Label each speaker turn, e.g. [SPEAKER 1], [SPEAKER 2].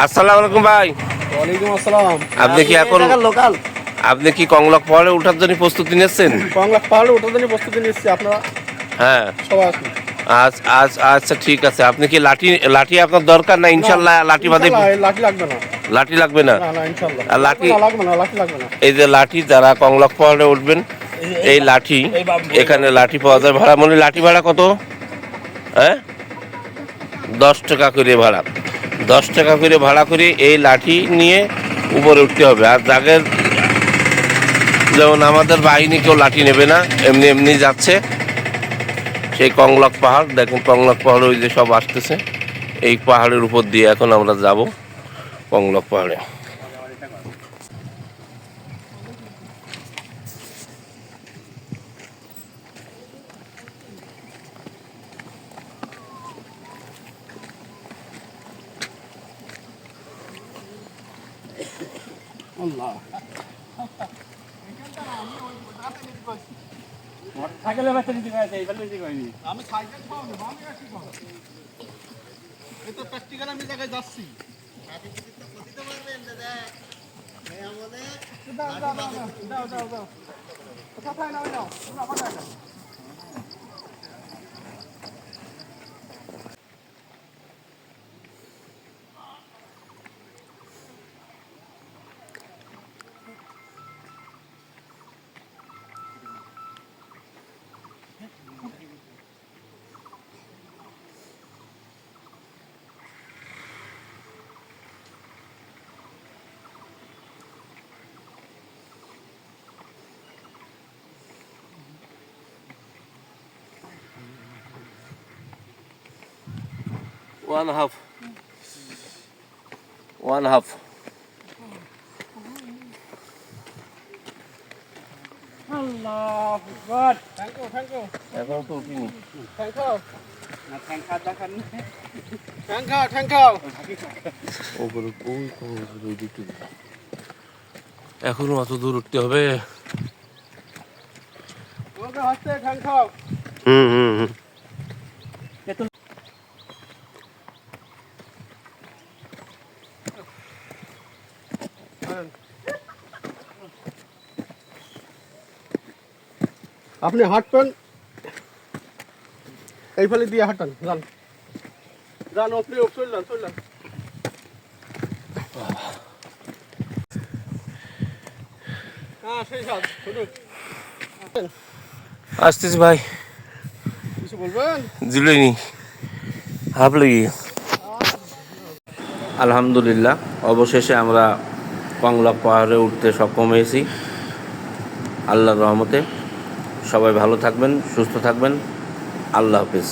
[SPEAKER 1] আসসালামু আলাইকুম ভাই।
[SPEAKER 2] ওয়ালাইকুম আসসালাম।
[SPEAKER 1] আপনি কি এখন
[SPEAKER 2] লোকাল
[SPEAKER 1] আপনি কি কংলক পাহাড়ে ওঠার জন্য প্রস্তুতি নিচ্ছেন?
[SPEAKER 2] বাংলা পাহাড়ে ওঠার জন্য প্রস্তুতি নিচ্ছি। আপনারা
[SPEAKER 1] হ্যাঁ,
[SPEAKER 2] সবাই আসুন।
[SPEAKER 1] আচ্ছা ঠিক আছে। আপনি কি লাঠি লাঠি আপনার দরকার না? ইনশাল্লাহ লাঠি বাদে
[SPEAKER 2] ইনশাল্লাহ, লাঠি লাগবে না।
[SPEAKER 1] লাঠি লাগবে না।
[SPEAKER 2] না না, ইনশাল্লাহ
[SPEAKER 1] আর লাঠি
[SPEAKER 2] লাগবে না, লাঠি লাগবে না।
[SPEAKER 1] এই যে লাঠি, যারা কংলক পাহাড়ে উঠবেন এই লাঠি, এখানে লাঠি পাওয়া যায় ভাড়া মূল্যে। লাঠি ভাড়া কত? হ্যাঁ, 10 টাকা করে ভাড়া। 10 টাকা করে ভাড়া করে এই লাঠি নিয়ে উপরে উঠতে হবে। আর যাদের যেমন আমাদের বাহিনী কেউ লাঠি নেবে না, এমনি এমনি যাচ্ছে সেই কংলক পাহাড়। দেখুন কংলক পাহাড়ে ওই যে সব আসতেছে, এই পাহাড়ের উপর দিয়ে এখন আমরা যাব কংলক পাহাড়ে।
[SPEAKER 2] আল্লাহ আমি সাইকেল পাবো না, আমি আসি পাবো। এই তো প্র্যাকটিক্যাল আমি জায়গায় যাচ্ছি। দাও দাও দাও, কোথায় নাও নাও, তোমরা আবার নাও।
[SPEAKER 1] One half.
[SPEAKER 2] আল্লাহ God, thank you thank you
[SPEAKER 1] এখন তো উঠিনি।
[SPEAKER 2] থ্যাংক ইউ না, থ্যাংক ইউ দেখান, থ্যাংক ইউ থ্যাংক ইউ।
[SPEAKER 1] এখনো অত দূর উঠতে হবে?
[SPEAKER 2] ওকে হচ্ছে থ্যাংক ইউ।
[SPEAKER 1] হুম।
[SPEAKER 2] আপনি হাঁটবেন এই ফলে দিয়ে হাঁটান, যান যান, আপনি চললেন চললেন। হ্যাঁ সেই সাথ
[SPEAKER 1] আসতেছি ভাই।
[SPEAKER 2] কিছু বলবেন?
[SPEAKER 1] জিলুইনি হাফ লেগে। আলহামদুলিল্লাহ, অবশেষে আমরা কংলক পাহাড়ে উঠতে সক্ষম হয়েছি আল্লাহর রহমতে। সবাই ভালো থাকবেন, সুস্থ থাকবেন। আল্লাহ হাফেজ।